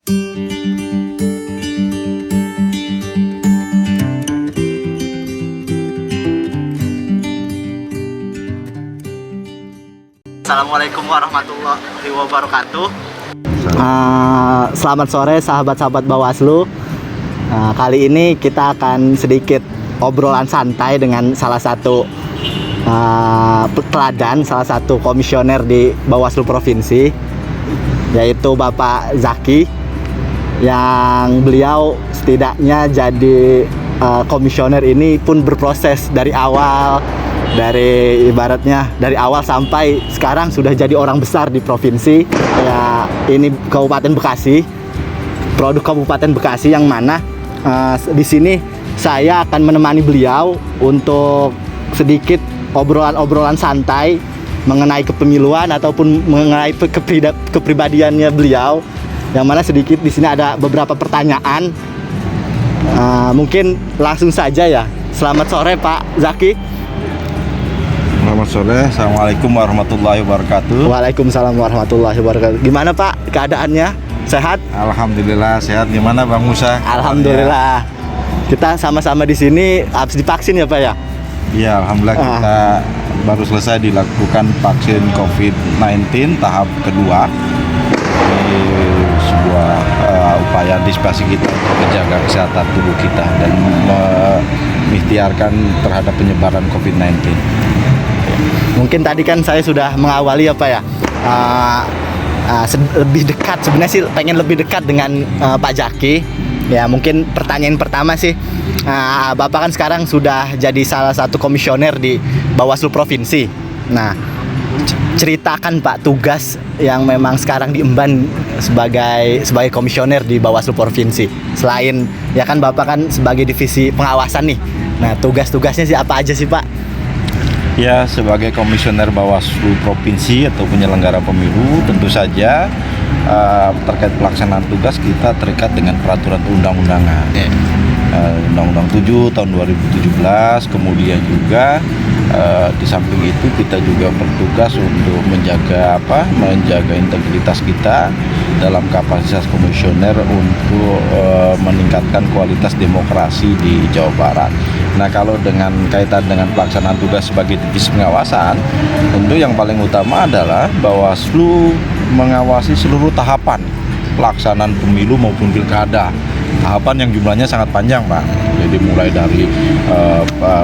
Assalamualaikum warahmatullahi wabarakatuh. Selamat sore sahabat-sahabat Bawaslu. Kali ini kita akan sedikit obrolan santai dengan salah satu teladan, salah satu komisioner di Bawaslu Provinsi, yaitu Bapak Zaki, yang beliau setidaknya jadi komisioner ini pun berproses dari awal, dari ibaratnya dari awal sampai sekarang sudah jadi orang besar di provinsi ya. Ini Kabupaten Bekasi, produk Kabupaten Bekasi, yang mana di sini saya akan menemani beliau untuk sedikit obrolan santai mengenai kepemiluan ataupun mengenai kepribadiannya beliau, yang mana sedikit di sini ada beberapa pertanyaan. Mungkin langsung saja ya. Selamat sore Pak Zaki. Selamat sore, Assalamualaikum warahmatullahi wabarakatuh. Waalaikumsalam warahmatullahi wabarakatuh. Gimana Pak keadaannya? Sehat? Alhamdulillah sehat. Gimana Bang Musa? Alhamdulillah. Kita sama-sama di sini habis divaksin ya Pak ya? Iya, alhamdulillah kita baru selesai dilakukan vaksin COVID-19 tahap kedua. Ini sebuah upaya antisipasi kita untuk menjaga kesehatan tubuh kita dan mengikhtiarkan terhadap penyebaran COVID-19. Mungkin tadi kan saya sudah mengawali apa ya, lebih dekat, sebenarnya sih pengen lebih dekat dengan Pak Zaki. Ya mungkin pertanyaan pertama sih, Bapak kan sekarang sudah jadi salah satu komisioner di Bawaslu Provinsi. Nah, ceritakan Pak tugas yang memang sekarang diemban sebagai komisioner di Bawaslu Provinsi. Selain ya kan Bapak kan sebagai divisi pengawasan nih. Nah, tugas-tugasnya sih apa aja sih Pak? Ya, sebagai komisioner Bawaslu Provinsi atau penyelenggara pemilu, tentu saja terkait pelaksanaan tugas kita terikat dengan peraturan undang-undangan. Undang-Undang 7 tahun 2017, kemudian juga di samping itu kita juga bertugas untuk menjaga integritas kita dalam kapasitas komisioner untuk meningkatkan kualitas demokrasi di Jawa Barat. Nah, kalau dengan kaitan dengan pelaksanaan tugas sebagai divisi pengawasan, tentu yang paling utama adalah Bawaslu mengawasi seluruh tahapan pelaksanaan pemilu maupun pilkada. Tahapan yang jumlahnya sangat panjang Pak. Jadi mulai dari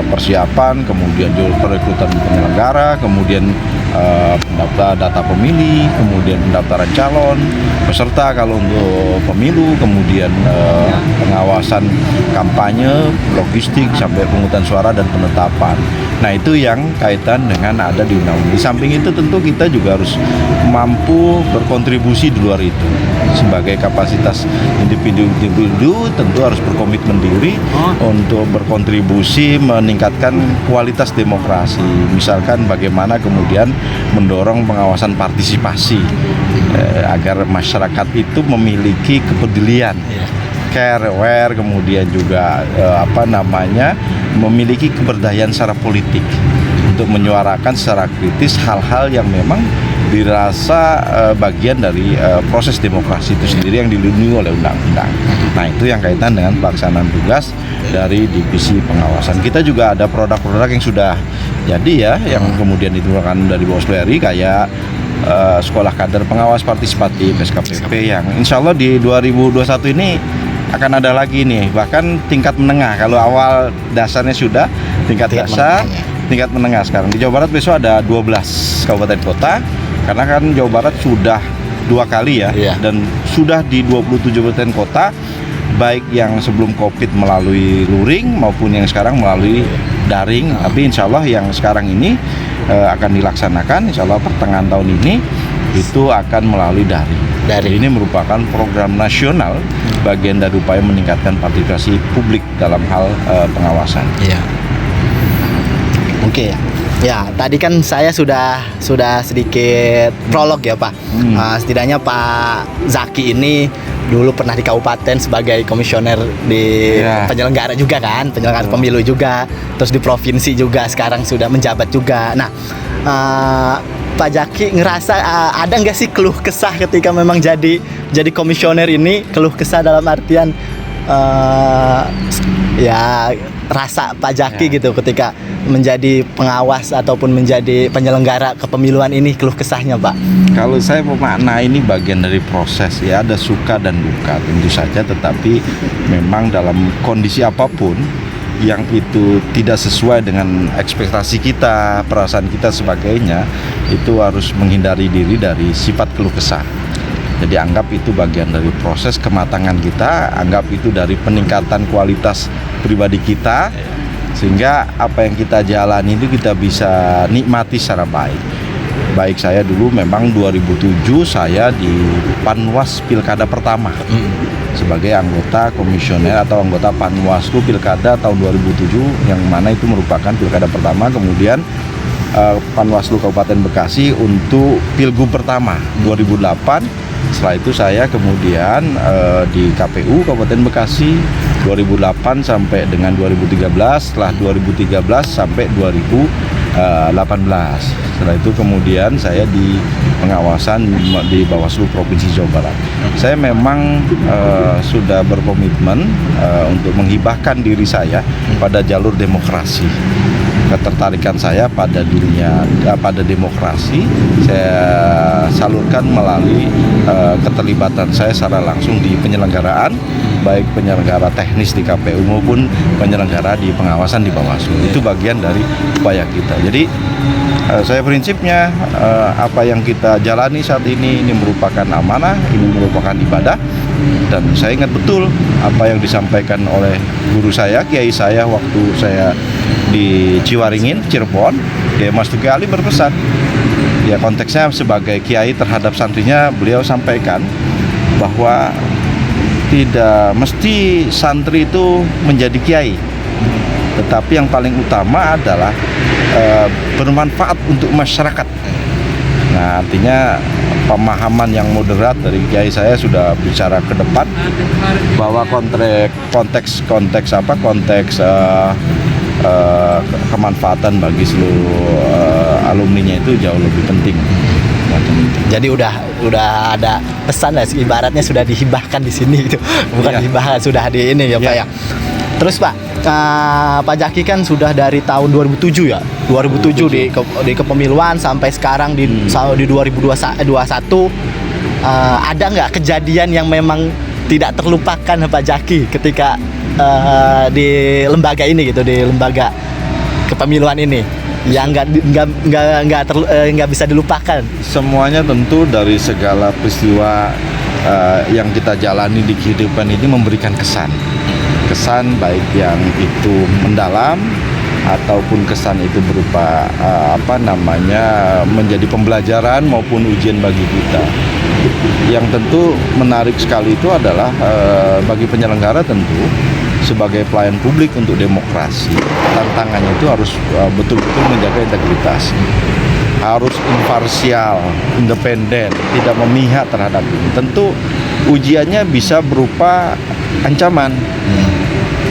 persiapan, kemudian perekrutan penyelenggara, kemudian pendaftaran data pemilih, kemudian pendaftaran calon peserta kalau untuk pemilu, kemudian pengawasan kampanye, logistik, sampai pemungutan suara dan penetapan. Nah, itu yang kaitan dengan ada di undang-undang. Di samping itu tentu kita juga harus mampu berkontribusi di luar itu. Sebagai kapasitas individu tentu harus berkomitmen diri untuk berkontribusi meningkatkan kualitas demokrasi. Misalkan bagaimana kemudian mendorong pengawasan partisipasi agar masyarakat itu memiliki kepedulian, care, aware, kemudian juga memiliki keberdayaan secara politik untuk menyuarakan secara kritis hal-hal yang memang dirasa bagian dari proses demokrasi itu sendiri yang dilindungi oleh undang-undang. Nah, itu yang kaitan dengan pelaksanaan tugas dari divisi pengawasan. Kita juga ada produk-produk yang sudah jadi ya, yang kemudian ditularkan dari Bawaslu RI, kayak sekolah kader pengawas partisipatif SKPP, yang insya Allah di 2021 ini akan ada lagi nih, bahkan tingkat menengah. Kalau awal dasarnya sudah tingkat dasar, tingkat menengah sekarang. Di Jawa Barat besok ada 12 kabupaten kota, karena kan Jawa Barat sudah 2 kali ya, dan sudah di 27 kabupaten kota, baik yang sebelum COVID melalui luring maupun yang sekarang melalui daring. Tapi insya Allah yang sekarang ini akan dilaksanakan, insya Allah pertengahan tahun ini itu akan melalui daring. Ini merupakan program nasional bagian dari upaya meningkatkan partisipasi publik dalam hal pengawasan. Oke. Ya, tadi kan saya sudah sedikit prolog ya Pak. Setidaknya Pak Zaki ini dulu pernah di kabupaten sebagai komisioner di penyelenggara juga kan, penyelenggara pemilu juga, terus di provinsi juga, sekarang sudah menjabat juga. Nah, Pak Zaki ngerasa ada nggak sih keluh kesah ketika memang jadi jadi komisioner ini keluh kesah dalam artian ya rasa Pak Zaki gitu ketika menjadi pengawas ataupun menjadi penyelenggara kepemiluan ini, keluh kesahnya Pak? Kalau saya memaknai ini bagian dari proses ya, ada suka dan duka tentu saja, tetapi memang dalam kondisi apapun yang itu tidak sesuai dengan ekspektasi kita, perasaan kita sebagainya, itu harus menghindari diri dari sifat keluh kesah. Jadi anggap itu bagian dari proses kematangan kita, anggap itu dari peningkatan kualitas pribadi kita, sehingga apa yang kita jalani itu kita bisa nikmati secara baik. Baik saya dulu memang 2007 saya di Panwas Pilkada pertama sebagai anggota komisioner atau anggota Panwaslu Pilkada tahun 2007, yang mana itu merupakan pilkada pertama. Kemudian Panwaslu Kabupaten Bekasi untuk Pilgub pertama 2008. Setelah itu saya kemudian di KPU Kabupaten Bekasi 2008 sampai dengan 2013, setelah 2013 sampai 2018. Setelah itu kemudian saya di pengawasan di Bawaslu Provinsi Jawa Barat. Saya memang sudah berkomitmen untuk menghibahkan diri saya pada jalur demokrasi. Ketertarikan saya pada pada demokrasi saya salurkan melalui keterlibatan saya secara langsung di penyelenggaraan, baik penyelenggara teknis di KPU maupun penyelenggara di pengawasan di Bawaslu. Itu bagian dari upaya kita. Jadi saya prinsipnya apa yang kita jalani saat ini merupakan amanah, ini merupakan ibadah, dan saya ingat betul apa yang disampaikan oleh guru saya, kiai saya waktu saya di Ciwaringin, Cirebon. Kiai Mas Duki Ali berpesan, ya konteksnya sebagai kiai terhadap santrinya, beliau sampaikan bahwa tidak mesti santri itu menjadi kiai, tetapi yang paling utama adalah bermanfaat untuk masyarakat. Nah, artinya pemahaman yang moderat dari kiai saya sudah bicara ke depan bahwa konteks kemanfaatan bagi seluruh alumninya itu jauh lebih penting. Jadi udah ada pesan lah, ibaratnya sudah dihibahkan di sini gitu, bukan hibah, sudah di ini ya Pak ya. Terus Pak, Pak Zaki kan sudah dari tahun 2007 ya, 2007 di kepemiluan sampai sekarang di 2021. Ada nggak kejadian yang memang tidak terlupakan Pak Zaki ketika di lembaga ini gitu, di lembaga kepemiluan ini yang nggak bisa dilupakan? Semuanya tentu dari segala peristiwa yang kita jalani di kehidupan ini memberikan kesan baik yang itu mendalam ataupun kesan itu berupa menjadi pembelajaran maupun ujian bagi kita. Yang tentu menarik sekali itu adalah bagi penyelenggara tentu sebagai pelayan publik untuk demokrasi, tantangannya itu harus betul-betul menjaga integritas, harus imparsial, independen, tidak memihak terhadap ini. Tentu ujiannya bisa berupa ancaman,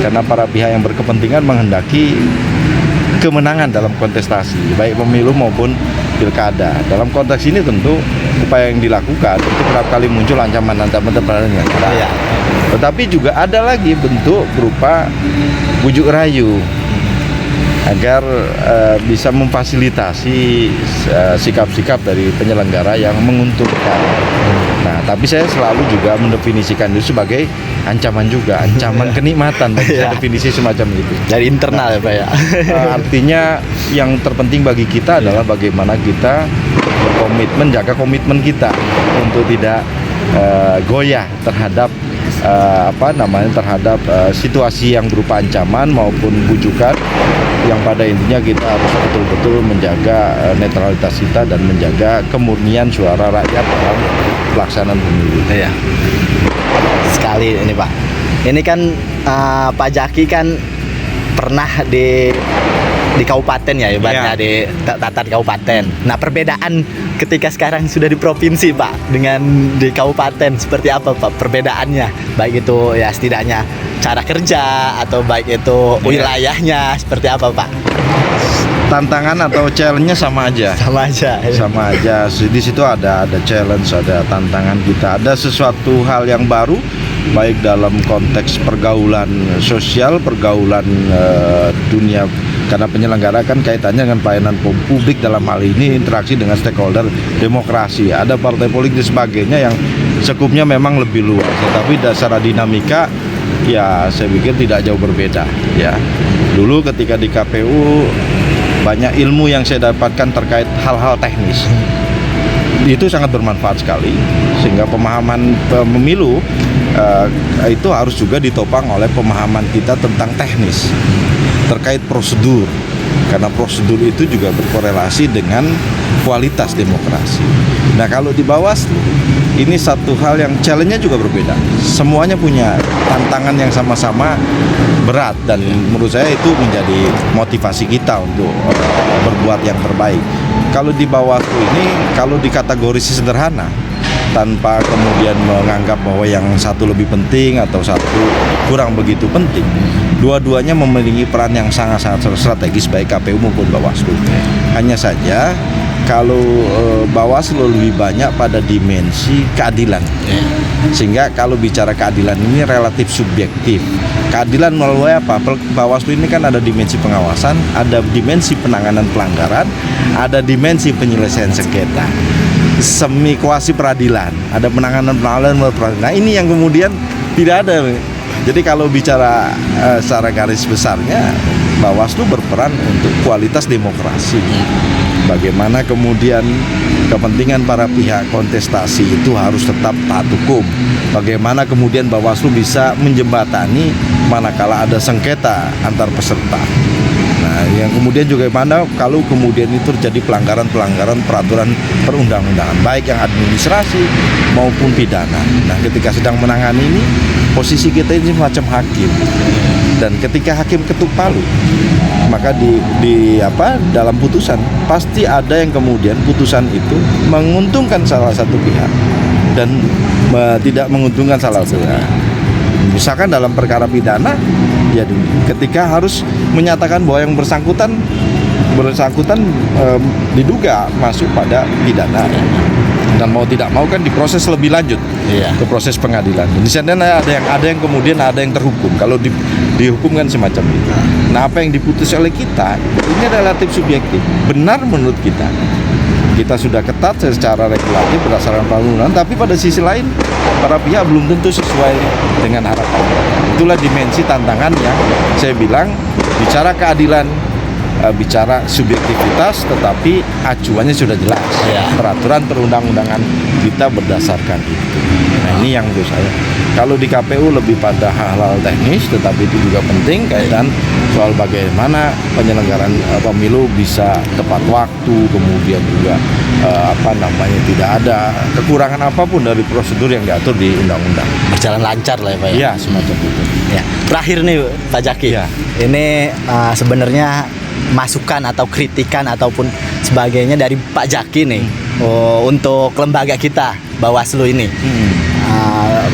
karena para pihak yang berkepentingan menghendaki kemenangan dalam kontestasi, baik pemilu maupun pilkada. Dalam konteks ini tentu upaya yang dilakukan itu kerap kali muncul ancaman-ancaman terhadap negara. Tetapi juga ada lagi bentuk berupa bujuk rayu agar bisa memfasilitasi sikap-sikap dari penyelenggara yang menguntungkan. Nah, tapi saya selalu juga mendefinisikan itu sebagai ancaman juga, ancaman kenikmatan. Saya definisi semacam itu. Dari internal ya Pak ya. Artinya yang terpenting bagi kita adalah bagaimana kita berkomitmen, jaga komitmen kita untuk tidak goyah terhadap terhadap situasi yang berupa ancaman maupun bujukan, yang pada intinya kita harus betul-betul menjaga netralitas kita dan menjaga kemurnian suara rakyat dalam pelaksanaan pemilu. Iya. Sekali ini Pak. Ini kan Pak Zaki kan pernah di kabupaten ya, ibaratnya di tata di kabupaten. Nah, perbedaan ketika sekarang sudah di provinsi Pak dengan di kabupaten seperti apa Pak perbedaannya? Baik itu ya setidaknya cara kerja atau baik itu wilayahnya seperti apa Pak? tantangan atau challenge-nya sama aja. Sama aja. Sama aja. Di situ ada challenge, ada tantangan kita, ada sesuatu hal yang baru, baik dalam konteks pergaulan sosial, pergaulan dunia, karena penyelenggara kan kaitannya dengan pelayanan publik, dalam hal ini interaksi dengan stakeholder, demokrasi, ada partai politik dan sebagainya yang skupnya memang lebih luas, tetapi dasar dinamika ya saya pikir tidak jauh berbeda ya. Dulu ketika di KPU banyak ilmu yang saya dapatkan terkait hal-hal teknis, itu sangat bermanfaat sekali, sehingga pemahaman pemilu itu harus juga ditopang oleh pemahaman kita tentang teknis terkait prosedur, karena prosedur itu juga berkorelasi dengan kualitas demokrasi. Nah, kalau di Bawaslu ini satu hal yang challenge-nya juga berbeda. Semuanya punya tantangan yang sama-sama berat, dan menurut saya itu menjadi motivasi kita untuk berbuat yang terbaik. Kalau di Bawaslu ini, kalau dikategorisi sederhana, tanpa kemudian menganggap bahwa yang satu lebih penting atau satu kurang begitu penting, dua-duanya memiliki peran yang sangat-sangat strategis baik KPU maupun Bawaslu. Hanya saja kalau Bawaslu lebih banyak pada dimensi keadilan, sehingga kalau bicara keadilan ini relatif subjektif. Keadilan melalui apa? Bawaslu ini kan ada dimensi pengawasan, ada dimensi penanganan pelanggaran, ada dimensi penyelesaian sengketa, semi kuasi peradilan, ada penanganan melalui peradilan. Nah, ini yang kemudian tidak ada. Jadi kalau bicara secara garis besarnya, Bawaslu berperan untuk kualitas demokrasi. Bagaimana kemudian kepentingan para pihak kontestasi itu harus tetap taat hukum. Bagaimana kemudian Bawaslu bisa menjembatani manakala ada sengketa antar peserta. Nah, yang kemudian juga mana kalau kemudian itu terjadi pelanggaran-pelanggaran peraturan perundang-undangan, baik yang administrasi maupun pidana. Nah, ketika sedang menangani ini, posisi kita ini semacam hakim. Dan ketika hakim ketuk palu, maka dalam putusan pasti ada yang kemudian putusan itu menguntungkan salah satu pihak dan tidak menguntungkan salah satu pihak. Misalkan dalam perkara pidana, ya ketika harus menyatakan bahwa yang bersangkutan diduga masuk pada pidana, dan mau tidak mau kan diproses lebih lanjut ke proses pengadilan. Di sana ada yang kemudian ada yang terhukum. Kalau dihukum kan semacam itu. Nah, apa yang diputus oleh kita ini relatif subjektif. Benar menurut kita. Kita sudah ketat secara regulatif berdasarkan peraturan, tapi pada sisi lain para pihak belum tentu sesuai dengan harapan. Itulah dimensi tantangan yang saya bilang, bicara keadilan, bicara subjektivitas, tetapi acuannya sudah jelas. Peraturan perundang-undangan kita berdasarkan itu. Nah, ini yang menurut saya, kalau di KPU lebih pada hal-hal teknis, tetapi itu juga penting kaitan soal bagaimana penyelenggaraan pemilu bisa tepat waktu, kemudian juga tidak ada kekurangan apapun dari prosedur yang diatur di undang-undang. Berjalan lancar lah ya Pak ya? Iya, semacam itu. Ya. Terakhir nih Pak Zaki, ini sebenarnya masukan atau kritikan ataupun sebagainya dari Pak Zaki nih untuk lembaga kita Bawaslu ini.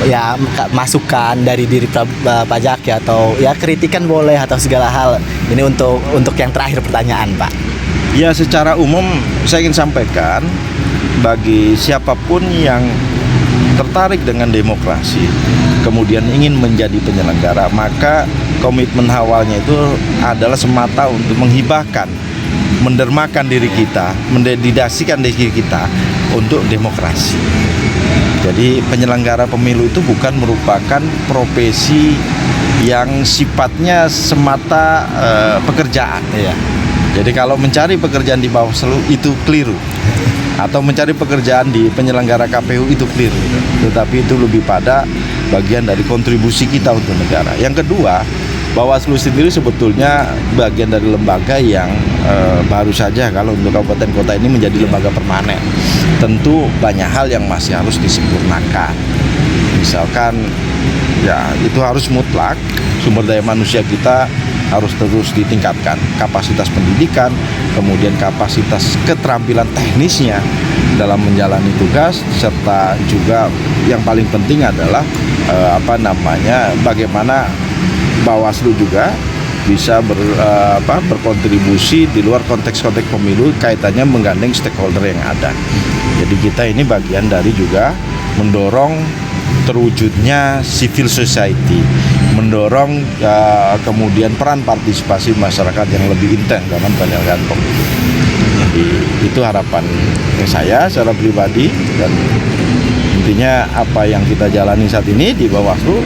Ya masukan dari diri Pak Zaki atau ya kritikan boleh atau segala hal. Ini untuk yang terakhir pertanyaan Pak. Ya, secara umum saya ingin sampaikan, bagi siapapun yang tertarik dengan demokrasi kemudian ingin menjadi penyelenggara, maka komitmen awalnya itu adalah semata untuk menghibahkan, mendermakan diri kita, mendedikasikan diri kita untuk demokrasi. Jadi penyelenggara pemilu itu bukan merupakan profesi yang sifatnya semata pekerjaan. Jadi kalau mencari pekerjaan di Bawaslu itu keliru, atau mencari pekerjaan di penyelenggara KPU itu keliru. Tetapi itu lebih pada bagian dari kontribusi kita untuk negara. Yang kedua, Bawaslu sendiri sebetulnya bagian dari lembaga yang baru saja kalau untuk kabupaten kota ini menjadi lembaga permanen. Tentu banyak hal yang masih harus disempurnakan. Misalkan ya itu harus mutlak, sumber daya manusia kita harus terus ditingkatkan, kapasitas pendidikan, kemudian kapasitas keterampilan teknisnya dalam menjalani tugas, serta juga yang paling penting adalah bagaimana Bawaslu juga bisa berkontribusi di luar konteks-konteks pemilu kaitannya menggandeng stakeholder yang ada. Jadi kita ini bagian dari juga mendorong terwujudnya civil society, mendorong kemudian peran partisipasi masyarakat yang lebih intens dalam penyelenggaraan pemilu. Jadi itu harapan saya secara pribadi, dan intinya apa yang kita jalani saat ini di Bawaslu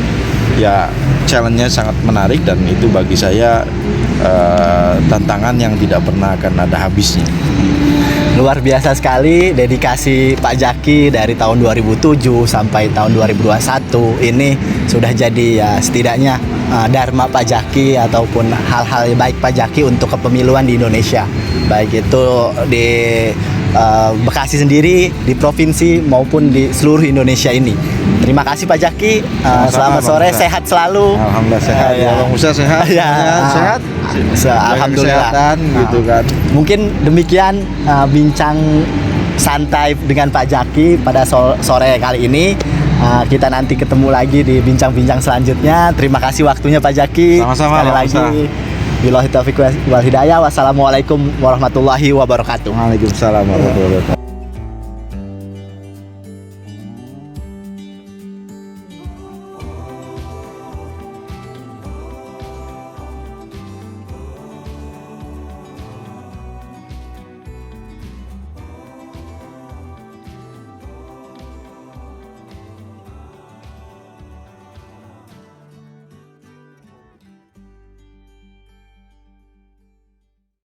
ya challenge-nya sangat menarik, dan itu bagi saya tantangan yang tidak pernah akan ada habisnya. Luar biasa sekali dedikasi Pak Zaki dari tahun 2007 sampai tahun 2021 ini sudah jadi ya setidaknya dharma Pak Zaki ataupun hal-hal baik Pak Zaki untuk kepemiluan di Indonesia, baik itu di Bekasi sendiri, di provinsi maupun di seluruh Indonesia ini. Terima kasih Pak Zaki. Selamat sore, sehat selalu. Alhamdulillah sehat. Ya. Bang Musa sehat. Ya. Sehat. Alhamdulillah. Kesehatan, gitu kan. Mungkin demikian bincang santai dengan Pak Zaki pada sore kali ini. Kita nanti ketemu lagi di bincang-bincang selanjutnya. Terima kasih waktunya Pak Zaki. Sama-sama, Sekali Bang lagi. Musa. Billahi taufiq wal hidayah. Wassalamualaikum warahmatullahi wabarakatuh. Waalaikumsalam warahmatullahi wabarakatuh.